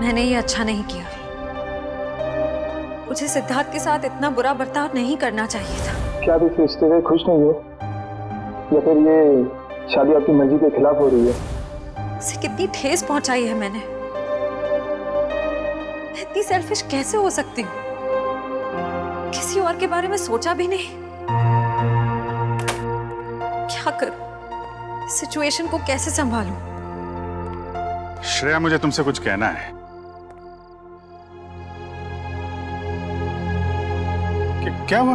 मैंने ये अच्छा नहीं किया। मुझे सिद्धार्थ के साथ इतना बुरा बर्ताव नहीं करना चाहिए था। क्या आप इस रिश्ते से खुश नहीं हो, या फिर ये शादी आपकी मर्जी के खिलाफ हो रही है? उसे कितनी ठेस पहुंचाई है मैंने। मैं इतनी सेल्फिश कैसे हो सकती हूँ? किसी और के बारे में सोचा भी नहीं। क्या करूं? सिचुएशन को कैसे संभालूं? श्रेया, मुझे तुमसे कुछ कहना है। क्या हुआ?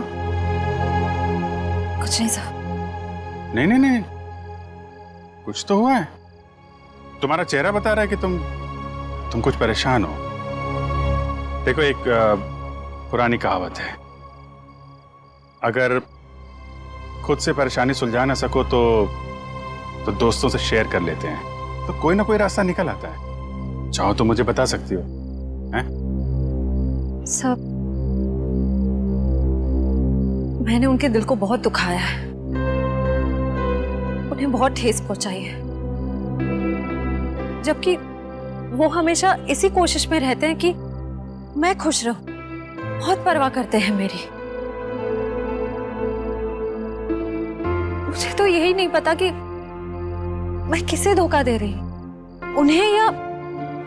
कुछ नहीं साहब। नहीं नहीं नहीं, कुछ तो हुआ है। तुम्हारा चेहरा बता रहा है कि तुम कुछ परेशान हो। देखो, एक पुरानी कहावत है, अगर खुद से परेशानी सुलझा ना सको तो दोस्तों से शेयर कर लेते हैं, तो कोई ना कोई रास्ता निकल आता है। चाहो तो मुझे बता सकती हो। हैं? सब मैंने उनके दिल को बहुत दुखाया है, उन्हें बहुत ठेस पहुंचाई है, जबकि वो हमेशा इसी कोशिश में रहते हैं कि मैं खुश रहूं। बहुत परवाह करते हैं मेरी। मुझे तो यही नहीं पता कि मैं किसे धोखा दे रही हूं, उन्हें या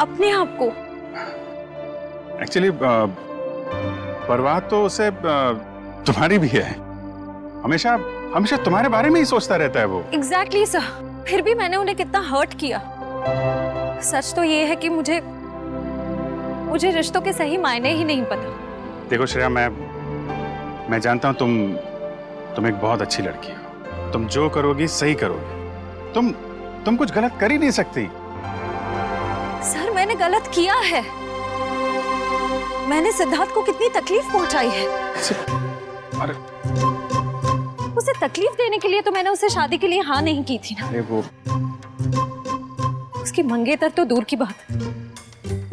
अपने आप को। एक्चुअली परवाह तो उसे तुम्हारी भी है। हमेशा हमेशा तुम्हारे बारे में ही सोचता रहता है वो। Exactly sir. फिर भी मैंने उन्हें कितना हर्ट किया। सच तो ये है कि मुझे रिश्तों के सही मायने ही नहीं पता। देखो श्रेया, मैं जानता हूं तुम एक बहुत अच्छी लड़की हो। तुम जो करोगी सही करोगी। तुम कुछ गलत कर ही नहीं सकती। सर, मैंने गलत किया है। मैंने सिद्धार्थ को कितनी तकलीफ पहुंचाई है। अरे उसे तकलीफ देने के लिए तो मैंने उसे शादी के लिए हाँ नहीं की थी ना। अरे वो उसकी मंगेतर तो दूर की बात,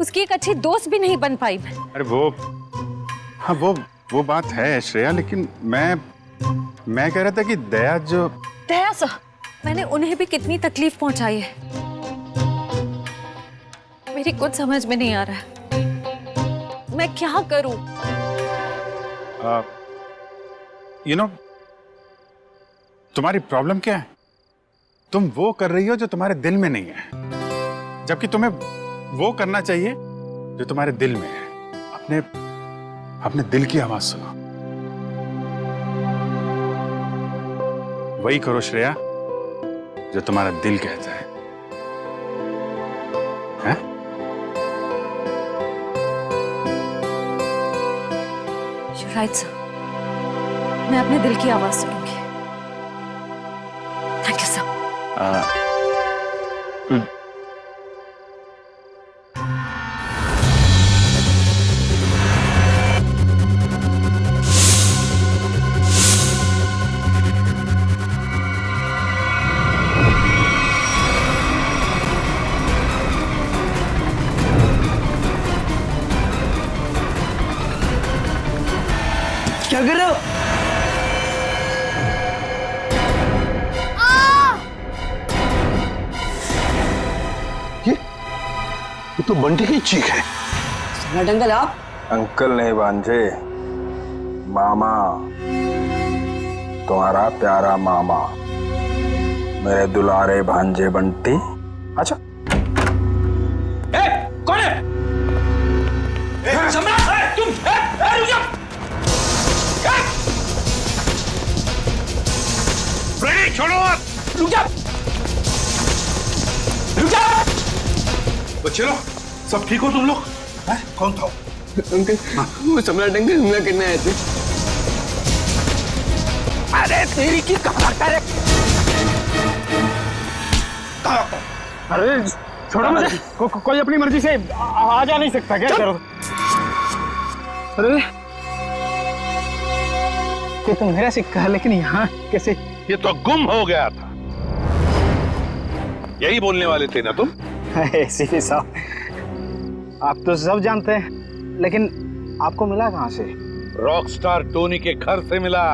उसकी एक अच्छी दोस्त भी नहीं बन पाई मैं। अरे हाँ वो बात है श्रेया, लेकिन मैं कह रहा था कि दया सर, मैंने उन्हें भी कितनी तकलीफ पहुंचाई है। मेरी कुछ समझ में नहीं आ रहा है, मैं क्या करूं? तुम्हारी प्रॉब्लम क्या है? तुम वो कर रही हो जो तुम्हारे दिल में नहीं है, जबकि तुम्हें वो करना चाहिए जो तुम्हारे दिल में है। अपने दिल की आवाज सुनो। वही करो श्रेया जो तुम्हारा दिल कहता है। हैं? You're right, sir. मैं अपने दिल की आवाज सुनूंगी। Thank you sir. क्या कर रहे हो? ये तो बंटी की चीख है। सम्राट अंकल आप? अंकल नहीं भांजे, मामा, तुम्हारा प्यारा मामा, मेरे दुलारे भांजे बंटी। अच्छा, कौन है? सम्राट, तुम रुक जाओ। छोड़ो आप। रुक जाओ। बच्चे लोग सब ठीक हो तुम लोग? कौन था? अंकल, वो सम्राट अंकल हमला करने आए थे। अरे तेरी की कहाँ है? अरे छोड़ो मुझे। कोई अपनी मर्जी से आ जा नहीं सकता क्या? करो। अरे ये तो मेरा सिक्का है, लेकिन यहाँ कैसे? ये तो गुम हो गया था। यही बोलने वाले थे ना तुम? सीपी साहब, आप तो सब जानते हैं, लेकिन आपको मिला कहाँ से? रॉकस्टार टोनी के घर से मिला।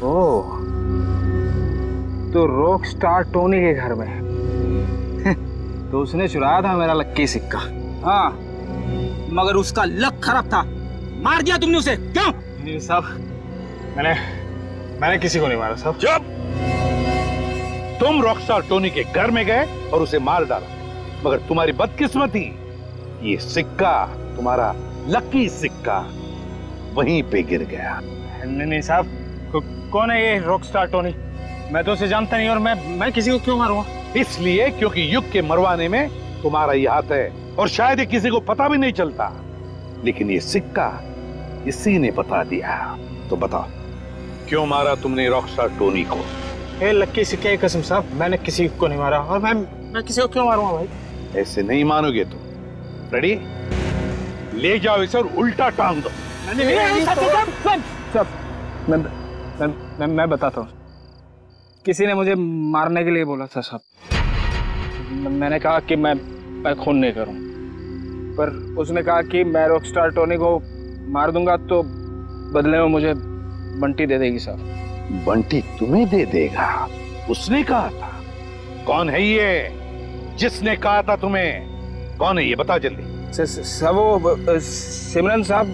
ओह, तो रॉक स्टार टोनी के घर में। तो उसने चुराया था मेरा लक्की सिक्का। हाँ, मगर उसका लक खराब था, मार दिया तुमने उसे, क्यों? नहीं साहब, मैंने किसी को नहीं मारा साहब। चुप! तुम रॉकस्टार टोनी के घर में गए और उसे मार डाला, मगर तुम्हारी बदकिस्मती, ये सिक्का, तुम्हारा लकी सिक्का, वहीं पे गिर गया। नहीं साहब, कौन है ये रॉकस्टार टोनी? मैं तो उसे जानता नहीं, और मैं किसी को क्यों मारूंगा? इसलिए क्योंकि युग के मरवाने में तुम्हारा ही हाथ है, और शायद ये किसी को पता भी नहीं चलता। लेकिन ये सिक्का इसी ने बता दिया। तो बताओ, क्यों मारा तुमने रॉकस्टार टोनी को? ए लक्की सिक्के की कसम साहब, मैंने किसी को नहीं मारा, और मैं किसी को क्यों मारूंगा भाई? ऐसे नहीं मानोगे तुम। रेडी? ले जाओ इसे और उल्टा टांग दो। मैं बताता हूँ। किसी ने मुझे मारने के लिए बोला था साहब। मैंने कहा कि मैं खून नहीं करूँ, पर उसने कहा कि मैं रॉकस्टार टोनी को मार दूंगा तो बदले में मुझे बंटी दे देगी साहब। बंटी तुम्हें दे देगा? उसने कहा था? कौन है ये जिसने कहा था तुम्हें? कौन है ये, बता जल्दी। सब वो सिमरन साहब,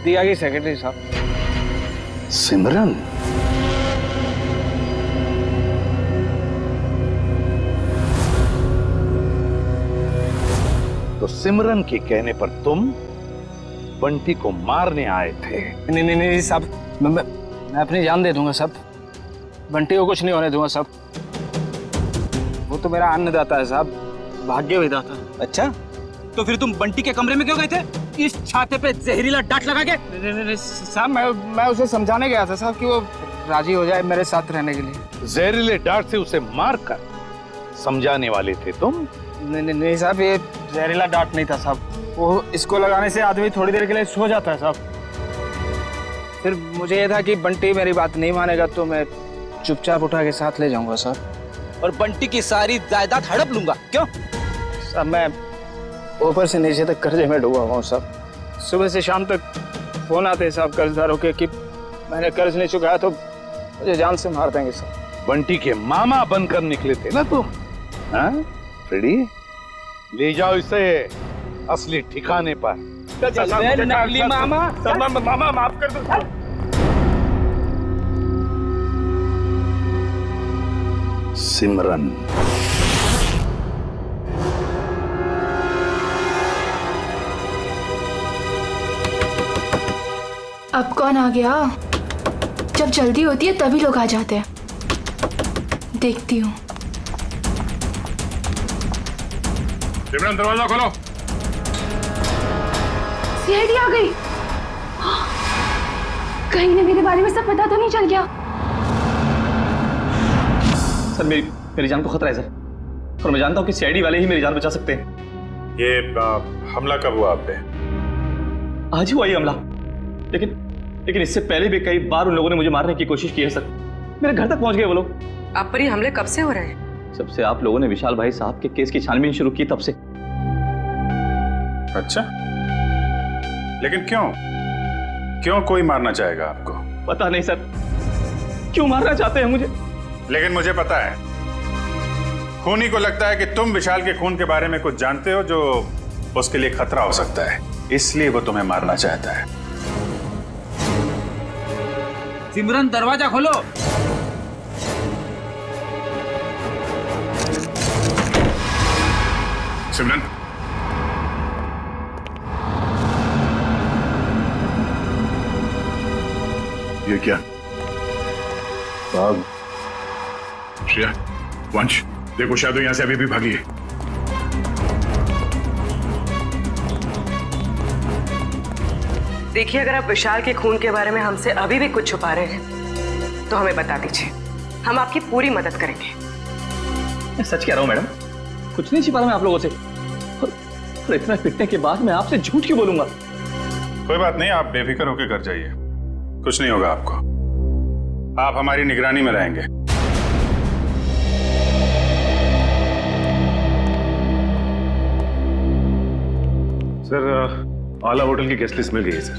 दिया की सेक्रेटरी साहब। सिमरन? तो सिमरन के कहने पर तुम बंटी को मारने आए थे? नहीं साहब, मैं अपनी जान दे दूंगा साहब। बंटी को कुछ नहीं होने दूंगा साहब। वो तो मेरा अन्नदाता है साहब, भाग्य विधाता। अच्छा, तो फिर तुम बंटी के कमरे में क्यों गए थे? इस छाते पे जहरीला डांट लगा के? नहीं साहब, मैं उसे समझाने गया था साहब कि वो राजी हो जाए मेरे साथ रहने के लिए। जहरीले डांट से उसे मारकर समझाने वाले थे तुम? नहीं साहब, ये जहरीला डांट नहीं था साहब। वो इसको लगाने से आदमी थोड़ी देर के लिए सो जाता है साहब। फिर मुझे ये था कि बंटी मेरी बात नहीं मानेगा तो मैं चुपचाप उठा के साथ ले जाऊंगा साहब, और बंटी की सारी जायदाद हड़प लूंगा, क्यों? साहब मैं ऊपर से नीचे तक कर्जे में डूबा हुआ हूँ साहब। सुबह से शाम तक फोन आते हैं साहब कर्जदारों के कि मैंने कर्ज नहीं चुकाया तो मुझे जान से मार देंगे साहब। बंटी के मामा बनकर निकले थे ना तुम? हाँ? रेडी? ले जाओ इसे असली ठिकाने पर। नकली मामा। मामा माफ कर दो। सिमरन। अब कौन आ गया? जब जल्दी होती है तभी लोग आ जाते हैं। देखती हूँ। सिमरन, दरवाजा खोलो। सीआईडी आ गई। कहीं ने मेरे बारे में सब पता तो नहीं चल गया? सर मेरी जान को खतरा है सर, और मैं जानता हूँ कि सीआईडी वाले ही मेरी जान बचा सकते हैं। ये हमला कब हुआ आप पे? आज ही हुआ ये हमला, लेकिन इससे पहले भी कई बार उन लोगों ने मुझे मारने की कोशिश की है सर। मेरे घर तक पहुंच गए वो लोग। आप पर ये हमले कब से हो रहे हैं? जब से आप लोगों ने विशाल भाई साहब के केस की छानबीन शुरू की तब से। अच्छा, लेकिन क्यों कोई मारना चाहेगा आपको? पता नहीं सर, क्यों मारना चाहते हैं मुझे। लेकिन मुझे पता है, खूनी को लगता है कि तुम विशाल के खून के बारे में कुछ जानते हो जो उसके लिए खतरा हो सकता है, इसलिए वो तुम्हें मारना चाहता है। सिमरन, दरवाजा खोलो। सिमरन, ये क्या? भाग। श्रेया, वंश, देखो शायद यहां से अभी भी भागी है। देखिए, अगर आप विशाल के खून के बारे में हमसे अभी भी कुछ छुपा रहे हैं तो हमें बता दीजिए, हम आपकी पूरी मदद करेंगे। मैं सच कह रहा हूँ मैडम, कुछ नहीं छिपा रहा मैं आप लोगों से, और इतना पिटने के बाद मैं आपसे झूठ क्यों बोलूंगा? कोई बात नहीं, आप बेफिक्र होकर घर जाइए, कुछ नहीं होगा आपको। आप हमारी निगरानी में रहेंगे। सर, आला होटल की गेस्ट लिस्ट मिल गई है सर।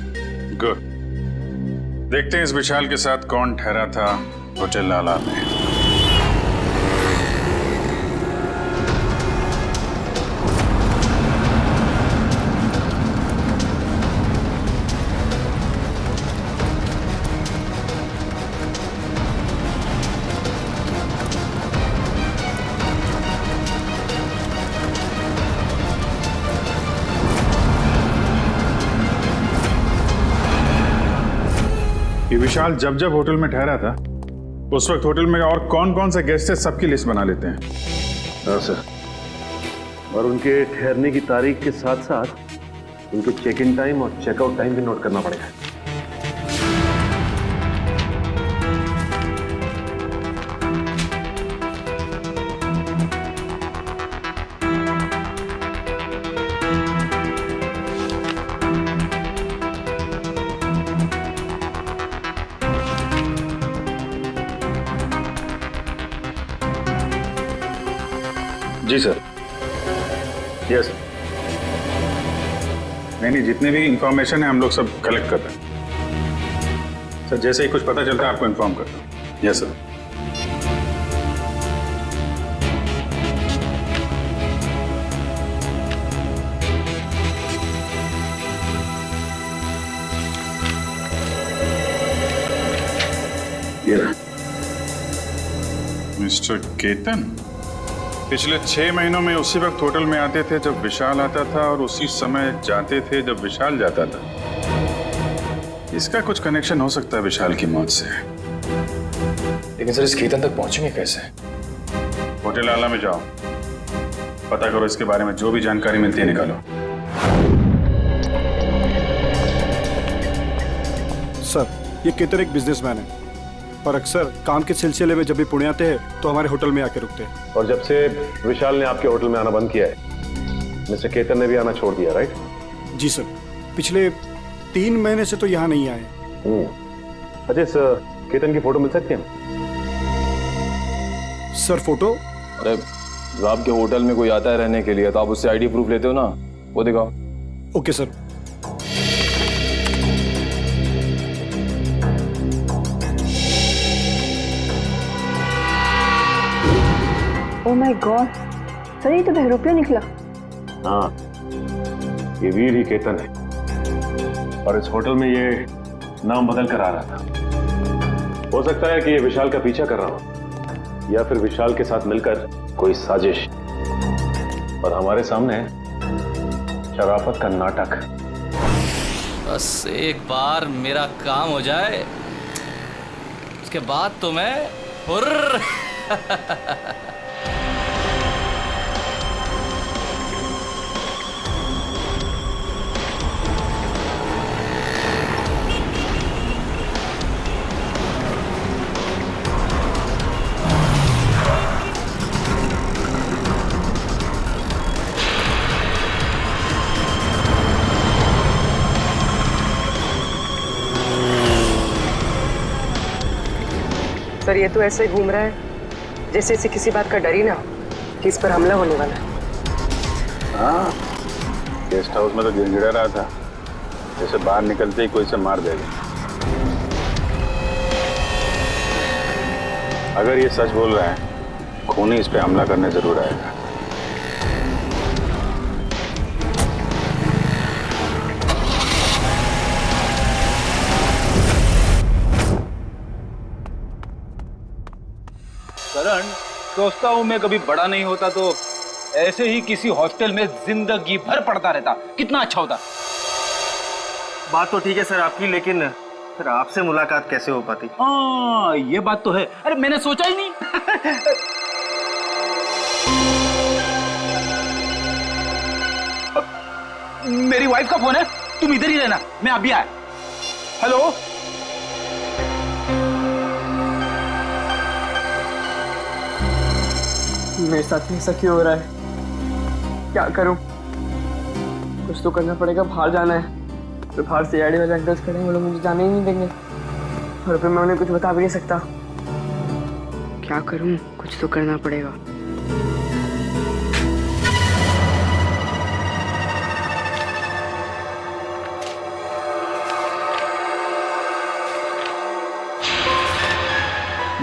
गुड। देखते हैं इस विशाल के साथ कौन ठहरा था होटल आला में। कि विशाल जब जब होटल में ठहरा था उस वक्त होटल में और कौन कौन से गेस्ट है सबकी लिस्ट बना लेते हैं। हाँ सर, और उनके ठहरने की तारीख के साथ साथ उनके चेक इन टाइम और चेकआउट टाइम भी नोट करना पड़ेगा। जी सर। यस। नहीं, जितने भी इंफॉर्मेशन है हम लोग सब कलेक्ट कर रहे हैं सर। जैसे ही कुछ पता चलता है आपको इन्फॉर्म करता हूँ। Yes sir. मिस्टर केतन पिछले 6 महीनों में उसी वक्त होटल में आते थे जब विशाल आता था और उसी समय जाते थे जब विशाल जाता था। इसका कुछ कनेक्शन हो सकता है विशाल की मौत से। लेकिन सर इस केतन तक पहुंचेंगे कैसे? होटल आला में जाओ, पता करो, इसके बारे में जो भी जानकारी मिलती है निकालो। सर, ये केतन एक बिजनेसमैन है और अक्सर काम के सिलसिले में जब भी पुणे आते हैं तो हमारे होटल में आके रुकते हैं। और जब से विशाल ने आपके होटल में आना बंद किया है मिस्टर केतन ने भी आना छोड़ दिया, राइट? जी सर, पिछले 3 महीने से तो यहाँ नहीं आए। अच्छा, इस केतन की फोटो मिल सकती है? Sir photo? अरे जब आपके होटल में कोई आता है रहने के लिए तो आप उससे आईडी प्रूफ लेते हो ना, वो दिखाओ। Okay sir. Oh my God sir, ये तो बहरूपिया निकला। हाँ, ये वीर ही केतन है और इस होटल में ये नाम बदल कर आ रहा था। हो सकता है कि ये विशाल का पीछा कर रहा हो या फिर विशाल के साथ मिलकर कोई साजिश, और हमारे सामने शराफत का नाटक। बस एक बार मेरा काम हो जाए उसके बाद तो मैं हुर्र। सर ये तो ऐसे घूम रहा है जैसे इसे किसी बात का डर ही ना हो कि इस पर हमला होने वाला है। हाँ, गेस्ट हाउस में तो गिड़गिड़ा रहा था जैसे बाहर निकलते ही कोई से मार देगा। अगर ये सच बोल रहा है, खूनी इस पे हमला करने जरूर आएगा। करण, सोचता हूँ मैं कभी बड़ा नहीं होता तो ऐसे ही किसी हॉस्टल में जिंदगी भर पढ़ता रहता, कितना अच्छा होता। बात तो ठीक है सर आपकी, लेकिन फिर आपसे मुलाकात कैसे हो पाती? हाँ, ये बात तो है। अरे मैंने सोचा ही नहीं। मेरी वाइफ का फोन है, तुम इधर ही रहना, मैं अभी आया। हेलो, मेरे साथ ऐसा क्यों हो रहा है? क्या करूं? कुछ तो करना पड़ेगा। बाहर जाना है तो बाहर से आईडी वाले अंकल्स खड़े हैं, वो लोग मुझे जाने ही नहीं देंगे और फिर मैं उन्हें कुछ बता भी नहीं सकता। क्या करूं? कुछ तो करना पड़ेगा।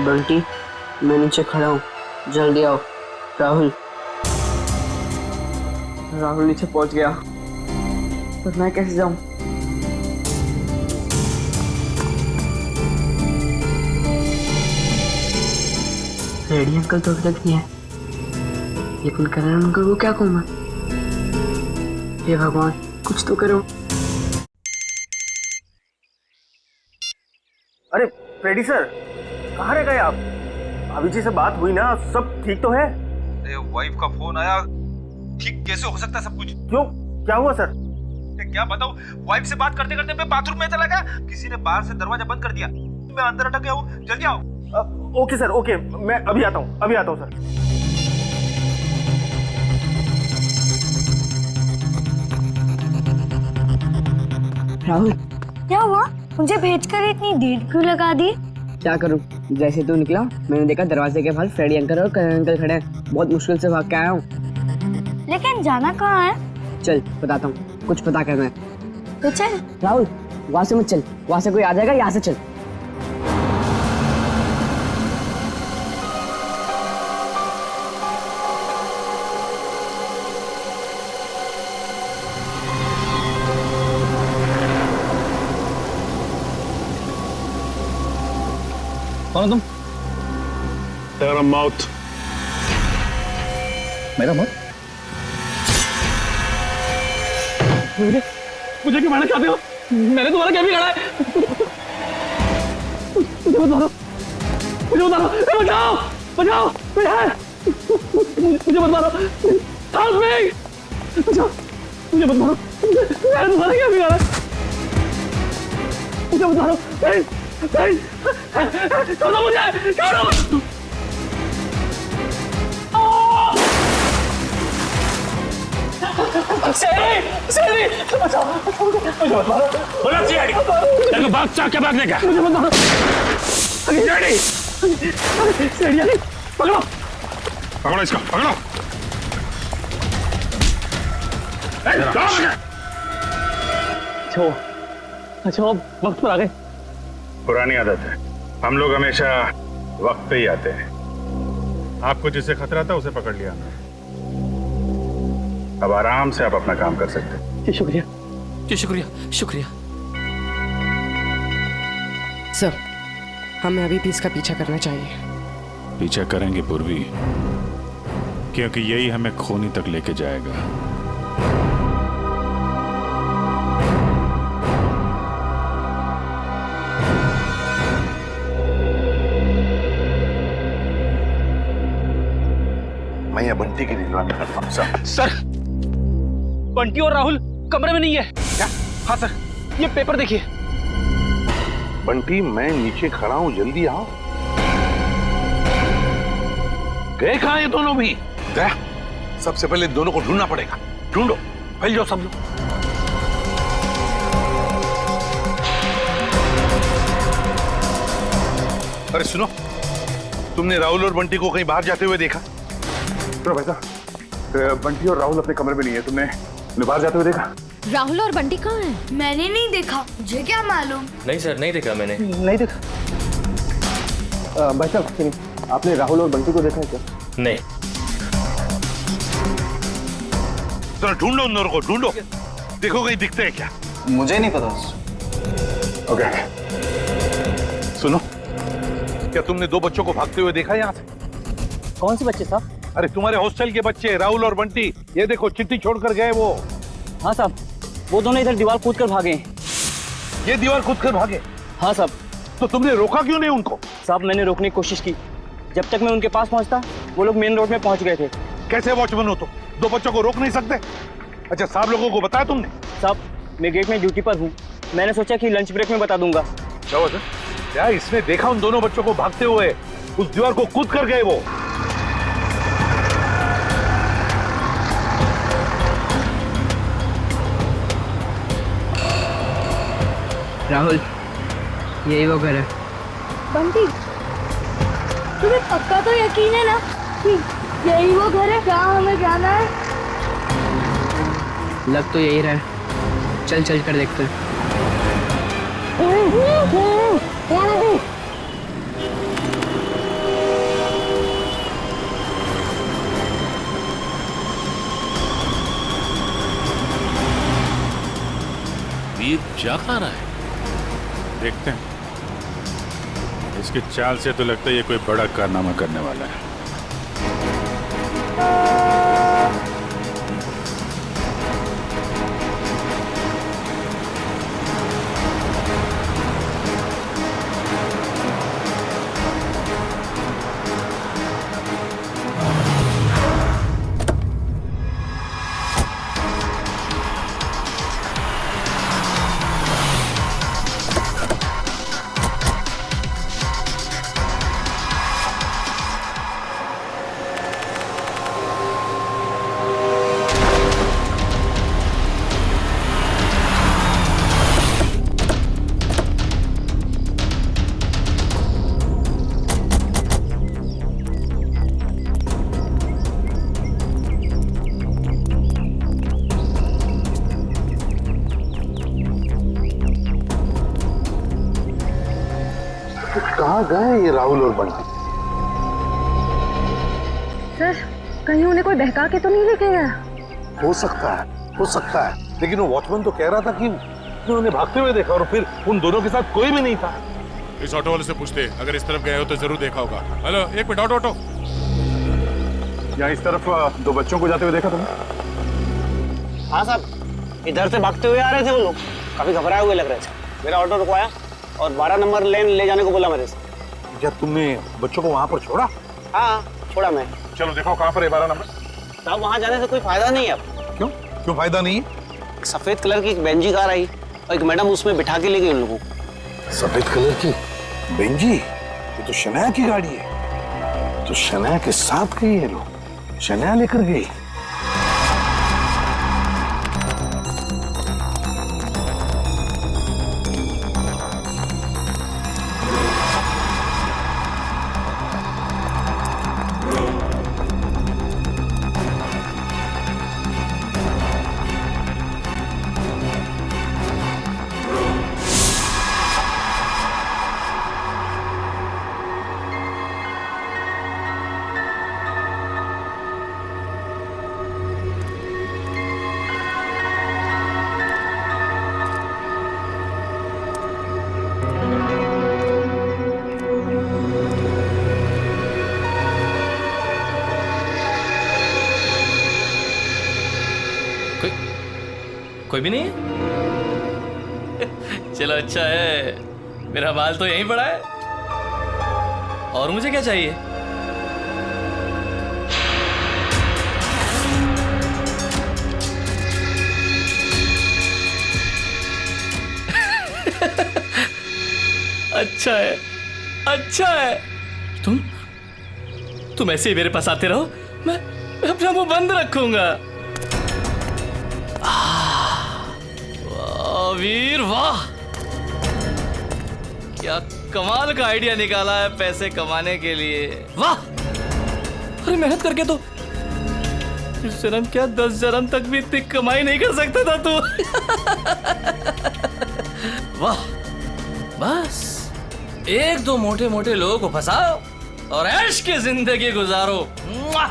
बंटी, मैं नीचे खड़ा हूँ, जल्दी आओ। राहुल नीचे पहुंच गया, पर मैं कैसे जाऊं? रेडी अंकल तो अभी तक नहीं है, लेकिन करण अंकल को क्या कहूँ मैं? हे भगवान, कुछ तो करो। अरे फ्रेडी सर, कहाँ रह गए आप? अभी जी से बात हुई ना, सब ठीक तो है? वाइफ का फोन आया, ठीक कैसे हो सकता है सब कुछ? क्यों, क्या हुआ सर? क्या बताऊं, वाइफ से बात करते करते मैं बाथरूम में चला गया, किसी ने बाहर से दरवाजा बंद कर दिया, मैं अंदर अटक गया हूँ, जल्दी आओ। ओके सर, ओके, मैं अभी आता हूँ सर। राहुल, क्या हुआ? मुझे भेजकर इतनी देर क्यों लगा दी? क्या करूं, जैसे तू निकला मैंने देखा दरवाजे के बाहर फ्रेडी अंकल और करण अंकल खड़े हैं। बहुत मुश्किल से भाग के आया हूँ। लेकिन जाना कहाँ है? चल बताता हूँ, कुछ पता करना है। तो चल। राहुल, वहां से मत चल, वहां से कोई आ जाएगा, यहाँ से चल। कौन हो तुम? तेरा मौत। मेरा मौत? मुझे क्यों मारना चाहते हो? मैंने तुम्हारा क्या बिगाड़ा है? मुझे मत मारो, बचाओ, बचाओ, मुझे मत मारो, हेल्प मी, बचाओ, मुझे मत मारो, मैंने तुम्हारा क्या बिगाड़ा है? मुझे मत मारो, छोड़ो मुझे, छोड़ो। शेरी, बचाओ, मुझे मत मारो। बोला शेरी, तेरे भाग चाह के भागने का। मुझे मत मारो। शेरी, शेरी, पकड़ो, पकड़ो इसको, पकड़ो। अच्छा, वक्त पर आ गए। पुरानी आदत है, हम लोग हमेशा वक्त पे ही आते हैं। आपको जिससे खतरा था उसे पकड़ लिया हमने। अब आराम से आप अपना काम कर सकते हैं। जी शुक्रिया, जी शुक्रिया, शुक्रिया। सर, हमें अभी भी इसका पीछा करना चाहिए। पीछा करेंगे पूर्वी, क्योंकि यही हमें खूनी तक लेके जाएगा। मैं ये बंटी की निगरानी करता हूँ। सर, बंटी और राहुल कमरे में नहीं है। क्या? हाँ सर, ये पेपर देखिए। बंटी, मैं नीचे खड़ा हूँ, जल्दी आओ। गए कहाँ ये दोनों भी? गया, सबसे पहले दोनों को ढूंढना पड़ेगा। ढूंढो, फैल जाओ सब लोग। अरे सुनो, तुमने राहुल और बंटी को कहीं बाहर जाते हुए देखा? सुनो भाई साहब, बंटी और राहुल अपने कमरे में नहीं है, तुमने उन्हें बाहर जाते हुए देखा? राहुल और बंटी कहाँ हैं? मैंने नहीं देखा, मुझे क्या मालूम। नहीं सर, नहीं देखा मैंने। नहीं देखा। भाई साहब, आपने राहुल और बंटी को देखा है क्या? नहीं। तो ढूंढो उन दोनों को, ढूंढो, देखो कहीं दिखते हैं क्या। मुझे नहीं पता। ओके, सुनो, क्या तुमने दो बच्चों को भागते हुए देखा यहाँ से? कौन से बच्चे साहब? अरे तुम्हारे हॉस्टल के बच्चे, राहुल और बंटी। ये देखो, चिट्ठी छोड़कर गए वो। हाँ साहब, वो दोनों इधर दीवार कूद कर भागे। ये दीवार कूद कर भागे? हाँ साहब। तो तुमने रोका क्यों नहीं उनको? साहब, मैंने रोकने की कोशिश की, जब तक मैं उनके पास पहुंचता वो लोग मेन रोड में पहुंच गए थे। कैसे वॉचमैन हो तुम? दो बच्चों को रोक नहीं सकते? अच्छा, साहब लोगों को बताया तुमने? साहब, मैं गेट में ड्यूटी पर हूँ, मैंने सोचा कि लंच ब्रेक में बता दूंगा। क्या इसने देखा उन दोनों बच्चों को भागते हुए? उस दीवार को कूद कर गए वो। राहुल, यही वो घर है। बंटी, तुम्हें पक्का तो यकीन है ना कि यही वो घर है? क्या हमें जाना है? लग तो यही रहा है, चल चल कर देखते हैं। वीर जा कहाँ रहा है? देखते हैं, इसकी चाल से तो लगता है ये कोई बड़ा कारनामा करने वाला है। कहाँ गए ये राहुल और बंटी? सर कहीं उन्हें कोई बहका के तो नहीं लेके गया? हो सकता है, लेकिन वो वॉचमैन तो कह रहा था कि उन्होंने भागते हुए देखा और फिर उन दोनों के साथ कोई भी नहीं था। इस ऑटो वाले से पूछते, अगर इस तरफ गए हो तो जरूर देखा होगा। हेलो, एक मिनट, ऑटो। यहाँ इस तरफ दो बच्चों को जाते हुए देखा तुमने? हाँ साहब, इधर से भागते हुए आ रहे थे वो लोग, काफी घबराए हुए लग रहे थे। मेरा ऑटो रुकवाया और 12 नंबर लेन ले जाने को बोला मेरे से। क्या तुमने बच्चों को वहाँ पर छोड़ा? हाँ छोड़ा मैं। चलो देखो कहाँ पर है 12 नंबर। साहब वहाँ जाने से कोई फायदा नहीं है अब। क्यों फायदा नहीं है? एक सफेद कलर की एक बेंजी कार आई और एक मैडम उसमें बिठा के ले गई उन लोगों को। सफेद कलर की बेंजी? ये तो शनाया की गाड़ी है। तो शनाया के साथ गई है लोग, शनाया लेकर गई। कोई भी नहीं है? चलो अच्छा है, मेरा माल तो यहीं पड़ा है। और मुझे क्या चाहिए? अच्छा है। तुम ऐसे ही मेरे पास आते रहो, मैं अपना मुंह बंद रखूंगा। वीर वाह, क्या कमाल का आइडिया निकाला है पैसे कमाने के लिए। वाह, अरे मेहनत करके तो इस जन्म क्या 10 जन्म तक भी इतनी कमाई नहीं कर सकता था तू। वाह, बस एक दो मोटे मोटे लोगों को फंसाओ और ऐश की जिंदगी गुजारो। वाह,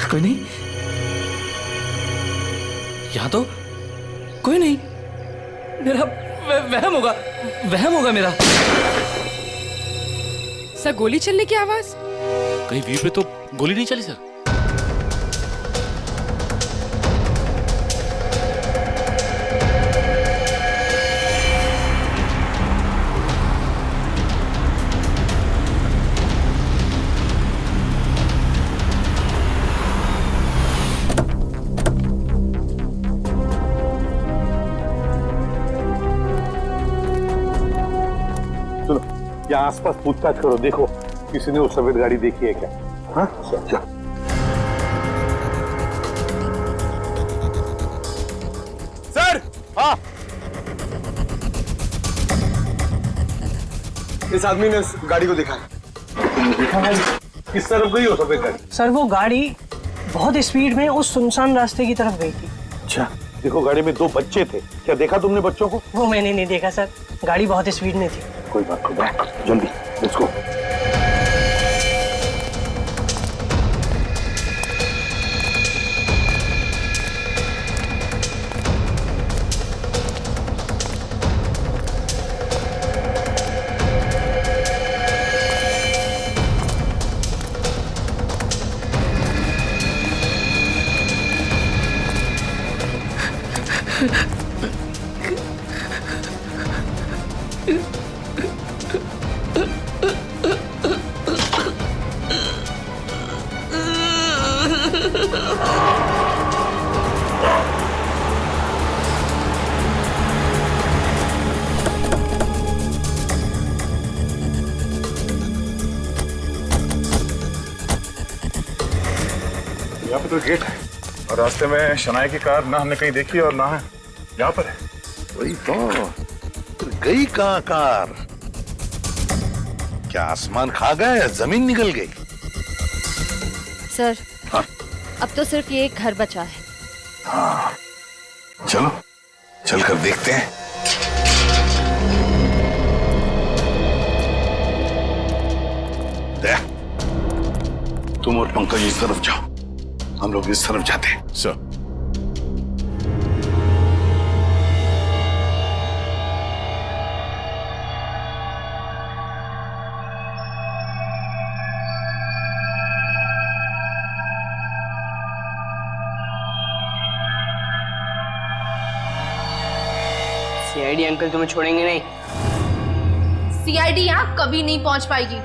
कोई नहीं, यहां तो कोई नहीं। मेरा वहम होगा मेरा। सर गोली चलने की आवाज? कहीं व्यू पे तो गोली नहीं चली सर। या आसपास पूछताछ करो, देखो किसी ने वो सफेद गाड़ी देखी है क्या? हाँ चल। सर, हाँ, इस आदमी ने उस गाड़ी को देखा है। देखा है? किस तरफ गई हो सफेद गाड़ी? सर वो गाड़ी बहुत स्पीड में उस सुनसान रास्ते की तरफ गई थी। अच्छा, देखो गाड़ी में 2 बच्चे थे, क्या देखा तुमने बच्चों को? वो मैंने नहीं देखा सर, गाड़ी बहुत स्पीड में थी। कोई बात नहीं, जल्दी लेट्स गो। यहाँ पे तो गेट है और रास्ते में शनाया की कार ना हमने कहीं देखी और ना है यहाँ पर है। वही तो गई कहाँ कार? क्या आसमान खा गया या जमीन निकल गई? सर हाँ? अब तो सिर्फ ये एक घर बचा है। हाँ, चलो चलकर देखते हैं। दया, तुम और पंकज इस तरफ जाओ, हम लोग इस तरफ जाते हैं। सर सीआईडी अंकल तुम्हें छोड़ेंगे नहीं। सीआईडी यहाँ कभी नहीं पहुंच पाएगी।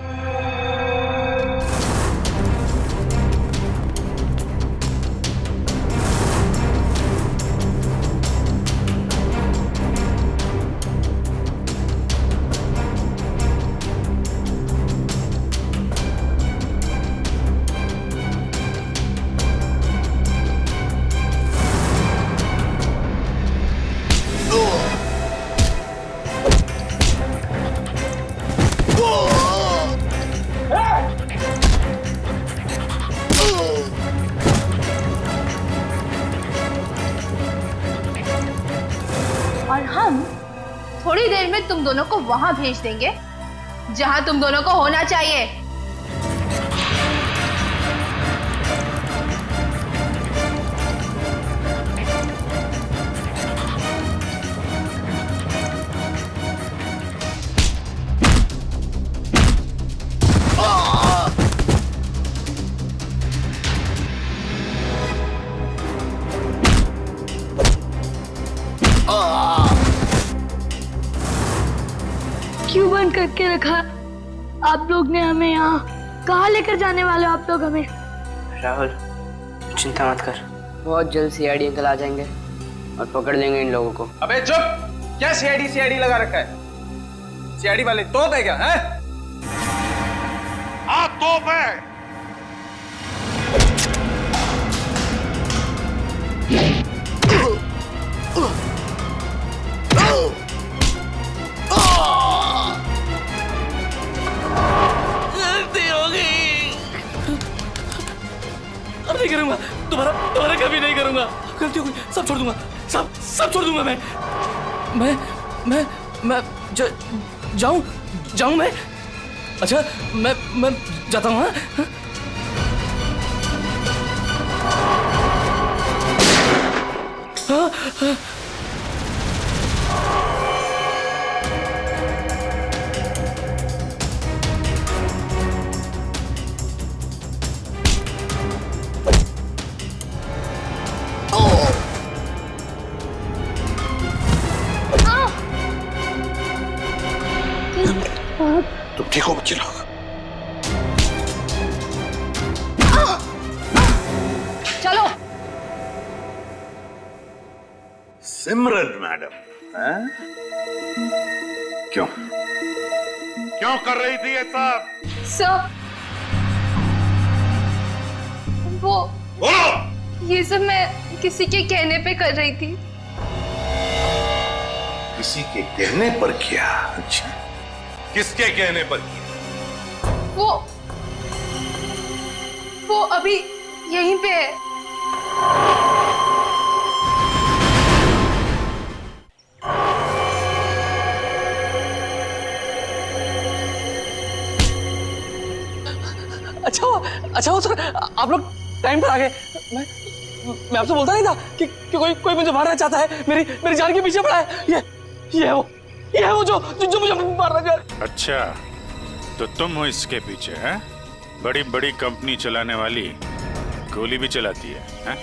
और हम थोड़ी देर में तुम दोनों को वहां भेज देंगे जहां तुम दोनों को होना चाहिए। क्यों बंद करके रखा आप लोग ने हमें यहाँ? कहाँ लेकर जाने वाले हो आप लोग हमें? राहुल चिंता मत कर, बहुत जल्द सीआईडी अंकल आ जाएंगे और पकड़ लेंगे इन लोगों को। अबे चुप! क्या सीआईडी लगा रखा है? सीआईडी वाले तोप है क्या? है? हाँ तोप है। गलती हो गई। अब नहीं करूंगा, दोबारा कभी नहीं करूंगा। गलती हो गई, सब छोड़ दूंगा, सब छोड़ दूंगा मैं जाऊं मैं? अच्छा मैं जाता हूँ। हाँ? हाँ? तुम ठीक हो बच्चे लोग? चलो। सिमरन मैडम, हैं? क्यों कर रही थी ये सब? सर वो ये सब मैं किसी के कहने पे कर रही थी। किसी के कहने पर किया? अच्छा, किसके कहने पर किया? वो अभी यहीं पे है। अच्छा सर, आप लोग टाइम पर आ गए। मैं आपसे बोलता नहीं था कि कोई मुझे मारना चाहता है, मेरी जान के पीछे पड़ा है। ये है वो जो मुझे मारना चाह रहा है। अच्छा, तो तुम हो इसके पीछे? हैं? बड़ी बड़ी कंपनी चलाने वाली गोली भी चलाती है, हैं?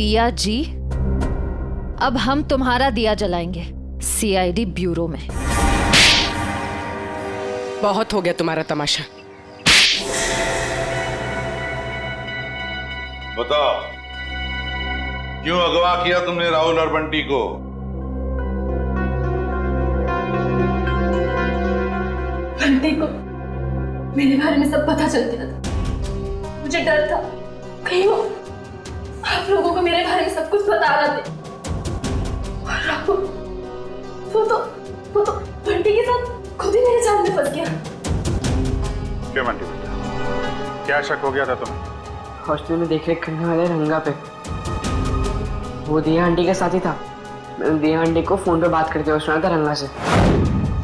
दिया जी, अब हम तुम्हारा दिया जलाएंगे सीआईडी ब्यूरो में। बहुत हो गया तुम्हारा तमाशा। बताओ, क्यों अगवा किया तुमने राहुल और बंटी को? बंटी को मेरे बारे में सब पता चल गया था। मुझे डर था कहीं वो आप लोगों को मेरे बारे में सब कुछ बता रहे थे। और राहुल वो तो बंटी के साथ खुद ही मेरे जाल में फंस गया। क्यों बंटी बेटा, क्या शक हो गया था तुम्हें? हॉस्टल में देख रेख करने वाले रंगा पे वो दिया आंटी के साथ ही था। मैंने दिया आंटी को फोन पे बात करते हुए सुना था रंगा से।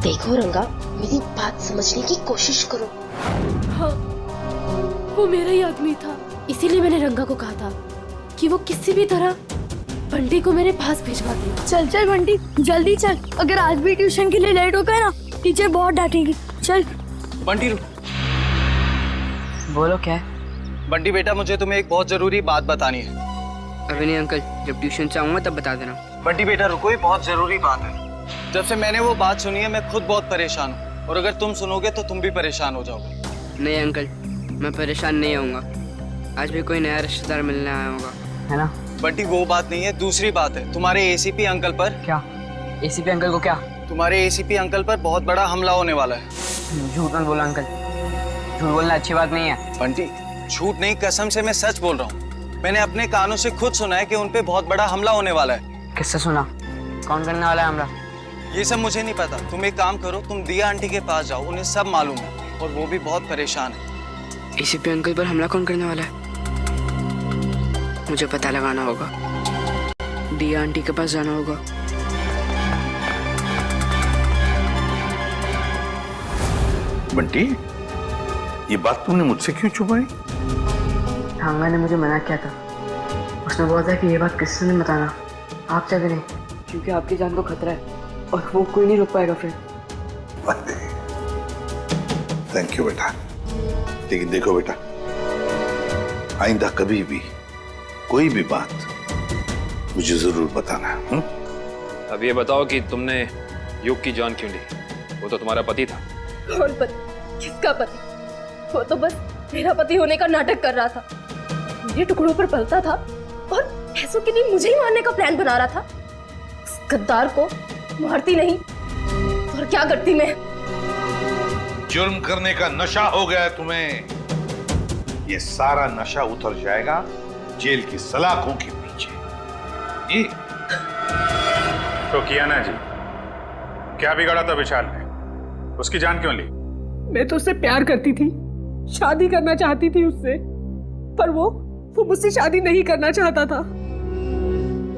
देखो रंगा, मेरी बात समझने की कोशिश करो। हाँ, वो मेरा ही आदमी था, इसीलिए मैंने रंगा को कहा था कि वो किसी भी तरह बंटी को मेरे पास भिजवा दे। चल चल बंटी, जल्दी चल। अगर आज भी ट्यूशन के लिए लेट हो गए ना, टीचर बहुत डांटेगी। चल बंटी बोलो क्या है? बंटी बेटा, मुझे तुम्हें एक बहुत जरूरी बात बतानी है। अभी नहीं अंकल, जब ट्यूशन से आऊंगा तब बता देना। बंटी बेटा रुको, ये बहुत जरूरी बात है। जब से मैंने वो बात सुनी है मैं खुद बहुत परेशान हूँ, और अगर तुम सुनोगे तो तुम भी परेशान हो जाओगे। नहीं अंकल, मैं परेशान नहीं होऊंगा। आज भी कोई नया रिश्तेदार मिलने आया होगा, है ना? बंटी वो बात नहीं है, दूसरी बात है। तुम्हारे एसीपी अंकल पर। क्या? एसीपी अंकल को क्या? तुम्हारे एसीपी अंकल पर बहुत बड़ा हमला होने वाला है। झूठ मत बोला अंकल, झूठ बोलना अच्छी बात नहीं है। बंटी झूठ नहीं, कसम से मैं सच बोल रहा हूँ। मैंने अपने कानों से खुद सुना है कि उन पे बहुत बड़ा हमला होने वाला है। किससे सुना? कौन करने वाला है हमला? ये सब मुझे नहीं पता। तुम एक काम करो, तुम दिया आंटी के पास जाओ, उन्हें सब मालूम है और वो भी बहुत परेशान है। एसीपी अंकल पर हमला कौन करने वाला है? मुझे पता लगाना होगा। दिया आंटी के पास जाना होगा। बंटी, ये बात तुमने मुझसे क्यों छुपाई? ठांगा ने मुझे मना किया था। उसने बोला था कि ये बात किसी से नहीं बताना, आप चाहे नहीं, क्योंकि आपकी जान को खतरा है और वो कोई नहीं रोक पाएगा फिर। थैंक यू बेटा, लेकिन देखो बेटा, आइंदा कभी भी कोई भी बात मुझे जरूर बताना। अब ये बताओ कि तुमने युग की जान क्यों ली? वो तो तुम्हारा पति था। कौन पति? किसका पति? वो तो बस मेरा पति होने का नाटक कर रहा था, मेरे टुकड़ों पर पलता था और पैसों के लिए मुझे ही मारने का प्लान बना रहा था। उस गद्दार को मारती नहीं और क्या करती मैं? जुर्म करने का नशा हो गया है तुम्हें। ये सारा नशा उतर जाएगा जेल की सलाखों के पीछे। ये तो किया ना जी, क्या बिगाड़ा था विशाल ने? उसकी जान क्यों ली? मैं तो उससे प्यार करती थी, शादी करना चाहती थी उससे, पर वो मुझसे शादी नहीं करना चाहता था।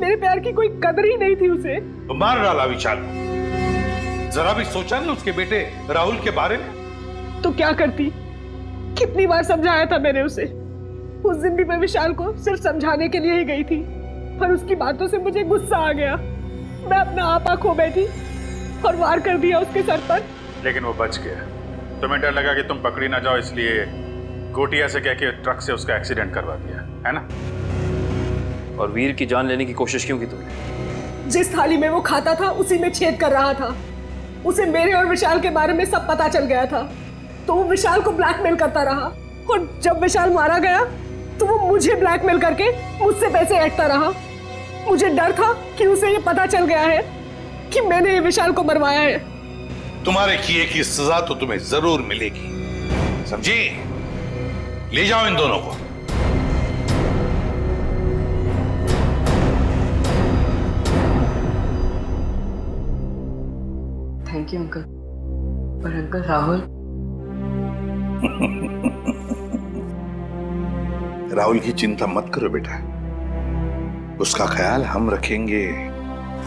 मेरे प्यार की कोई कदर ही नहीं थी उसे। तो मार डाला विशाल को। जरा भी सोचा नहीं उसके बेटे राहुल के बारे में? तो क्या करती? कितनी बार समझाया था मैंने उसे। उस दिन भी मैं विशाल को सिर्फ समझाने के लिए ही गई थी, पर उसकी बातों से मुझे गुस्सा आ गया। मैं अपना आपा खो बैठी और वार कर दिया उसके सर पर। लेकिन वो बच गया। तुम्हें डर लगा कि तुम पकड़ी ना जाओ, इसलिए गोटिया से कह के ट्रक से उसका एक्सीडेंट करवा दिया, है ना? और वीर की जान लेने की कोशिश क्यों की तुमने? जिस थाली में वो खाता था उसी में छेद कर रहा था। उसे मेरे और विशाल के बारे में सब पता चल गया था, तो वो विशाल को ब्लैकमेल करता रहा, और जब विशाल मारा गया तो वो मुझे ब्लैकमेल करके मुझसे पैसे ऐंठता रहा। मुझे डर था कि उसे ये पता चल गया है कि मैंने विशाल को मरवाया है। तुम्हारे किए की सजा तो तुम्हें जरूर मिलेगी, समझी? ले जाओ इन दोनों को। Thank you uncle. पर अंकल राहुल राहुल की चिंता मत करो बेटा, उसका ख्याल हम रखेंगे।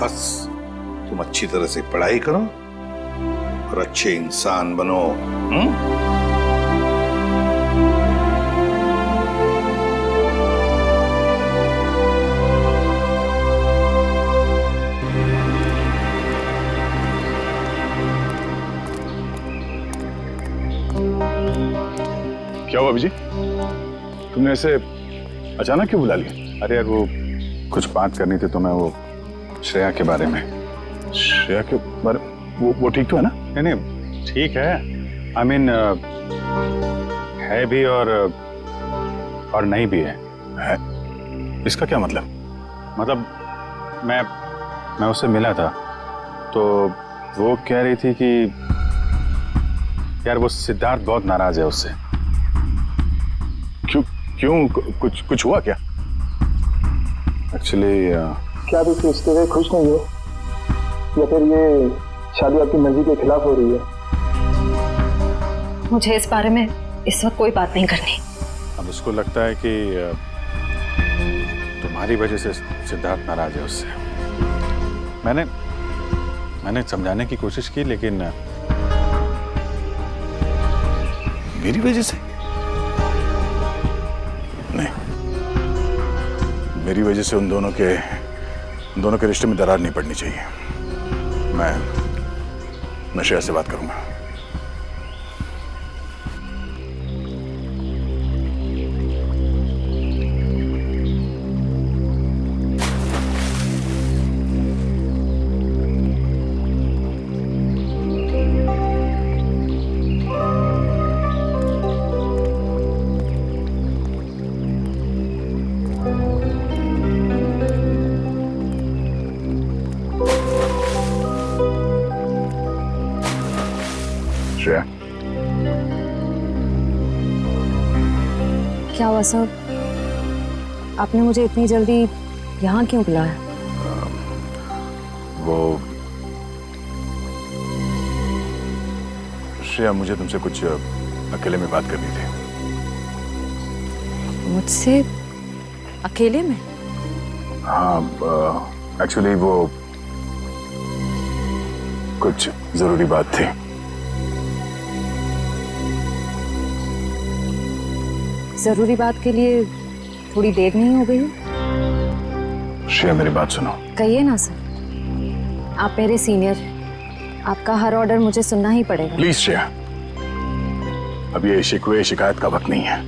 बस तुम अच्छी तरह से पढ़ाई करो और अच्छे इंसान बनो। क्या हुआ अभिजीत? तुमने ऐसे अचानक क्यों बुला लिया? अरे यार वो कुछ बात करनी थी तुम्हें, वो श्रेया के बारे में। श्रेया के बारे वो ठीक तो है ना? नहीं नहीं ठीक है, आई मीन है भी और नहीं भी है। इसका क्या मतलब? मतलब मैं उससे मिला था तो वो कह रही थी कि यार वो सिद्धार्थ बहुत नाराज है उससे। क्यों कुछ हुआ क्या? एक्चुअली क्या आप इस रिश्ते से खुश नहीं हो, या फिर ये शादी आपकी मर्जी के खिलाफ हो रही है? मुझे इस बारे में इस वक्त कोई बात नहीं करनी। अब उसको लगता है कि तुम्हारी वजह से सिद्धार्थ नाराज है उससे। मैंने समझाने की कोशिश की, लेकिन मेरी वजह से नहीं, मेरी वजह से उन दोनों के रिश्ते में दरार नहीं पड़नी चाहिए। मैं श्रेया से बात करूंगा। श्रेया, क्या हुआ सर? आपने मुझे इतनी जल्दी यहाँ क्यों बुलाया? वो श्रेया, मुझे तुमसे कुछ अकेले में बात करनी थी। मुझसे अकेले में? हाँ, एक्चुअली वो कुछ जरूरी बात थी। जरूरी बात के लिए थोड़ी देर नहीं हो गई? श्रेया, मेरी बात सुनो। कहिए ना सर, आप मेरे सीनियर, आपका हर ऑर्डर मुझे सुनना ही पड़ेगा। प्लीज श्रेया, अब ये शिकवे शिकायत का वक्त नहीं है।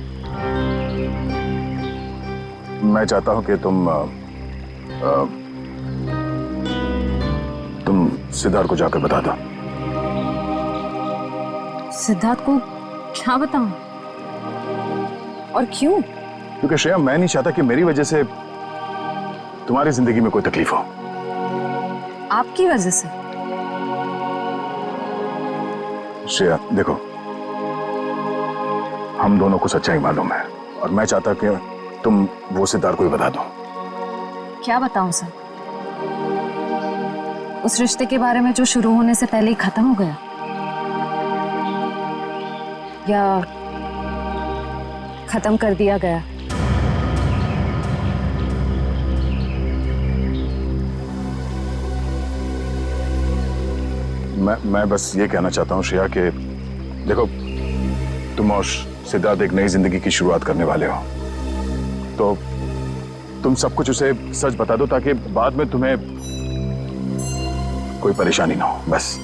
मैं चाहता हूं कि तुम सिद्धार्थ को जाकर बता दो। सिद्धार्थ को क्या बताऊं? और क्यों? क्योंकि श्रेया, मैं नहीं चाहता कि मेरी वजह से तुम्हारी जिंदगी में कोई तकलीफ हो। आपकी वजह से? श्रेया देखो, हम दोनों को सच्चाई मालूम है और मैं चाहता कि तुम वो सिद्धार्थ को ही बता दो। क्या बताऊं सर? उस रिश्ते के बारे में जो शुरू होने से पहले ही खत्म हो गया, या खत्म कर दिया गया? मैं बस ये कहना चाहता हूँ श्रेया कि देखो, तुम और सिद्धार्थ एक नई जिंदगी की शुरुआत करने वाले हो, तो तुम सब कुछ उसे सच बता दो ताकि बाद में तुम्हें कोई परेशानी ना हो। बस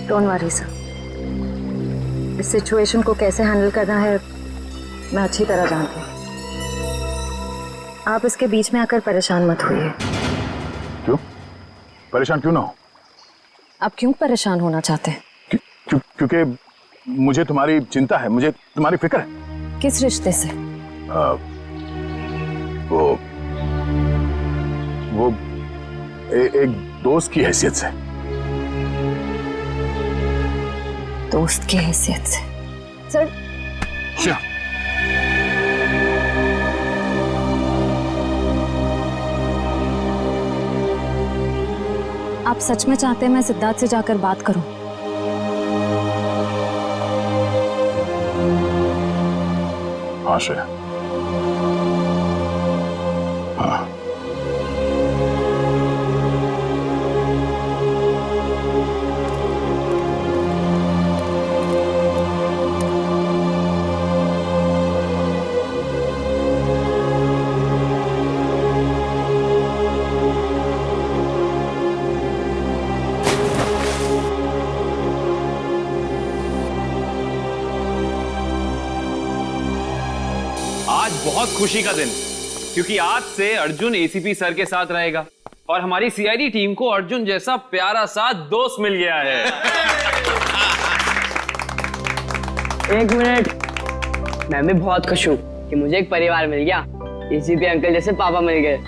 डोंट वरी सर, इस सिचुएशन को कैसे हैंडल करना है मैं अच्छी तरह जानती हूँ। आप इसके बीच में आकर परेशान मत होइए। क्यों परेशान क्यों ना हो? आप क्यों परेशान होना चाहते हैं? क्योंकि मुझे तुम्हारी चिंता है, मुझे तुम्हारी फिक्र है। किस रिश्ते से? वो एक दोस्त की हैसियत से। दोस्त की हैसियत से? सर क्या? आप सच में चाहते हैं मैं सिद्धार्थ से जाकर बात करूं? हाँ श्रेया, हाँ। आज बहुत खुशी का दिन। क्योंकि आज से अर्जुन एसीपी सर के साथ रहेगा और हमारी सीआईडी टीम को अर्जुन जैसा प्यारा सा दोस्त मिल गया है। एक मिनट, मैं भी बहुत खुश हूँ कि मुझे एक परिवार मिल गया। एसीपी अंकल जैसे पापा मिल गए।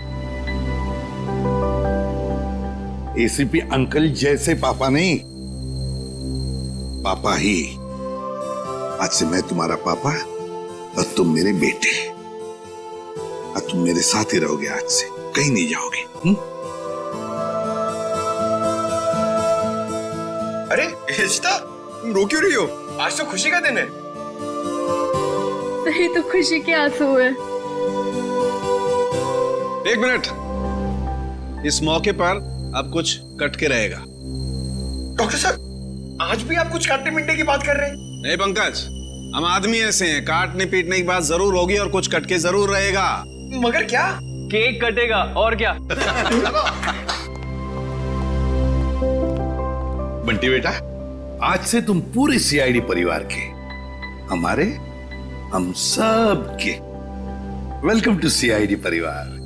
एसीपी अंकल जैसे पापा नहीं, पापा ही। आज से मैं तुम्हारा पापा और तुम मेरे बेटे, और तुम मेरे साथ ही रहोगे। आज से कहीं नहीं जाओगे। अरे रिश्ता, तुम रो क्यों रही हो? आज तो खुशी का दिन है। नहीं तो खुशी के आंसू है। एक मिनट, इस मौके पर अब कुछ कट के रहेगा। डॉक्टर साहब, आज भी आप कुछ काटने पीटने की बात कर रहे हैं? नहीं पंकज, हम आदमी ऐसे हैं, काटने पीटने की बात जरूर होगी और कुछ कट के जरूर रहेगा। मगर क्या? केक कटेगा और क्या। बंटी बेटा, आज से तुम पूरे सीआईडी परिवार के, हमारे, हम सब के वेलकम टू सीआईडी परिवार।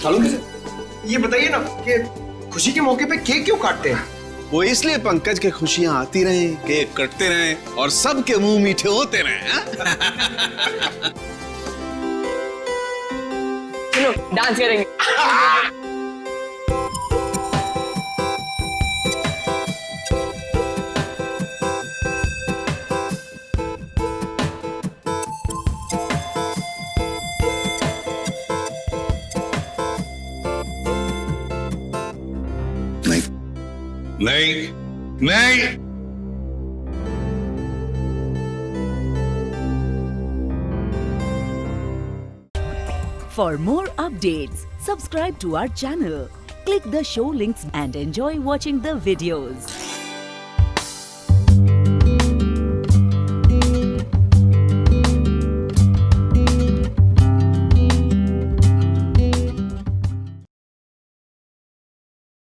चालू कैसे? ये बताइए ना कि खुशी के मौके पे केक क्यों काटते हैं? वो इसलिए पंकज के खुशियां आती रहें, केक कटते रहें और सबके मुंह मीठे होते रहें। चलो डांस करेंगे। नहीं नहीं, For more updates, subscribe to our channel, click the show links and enjoy watching the videos.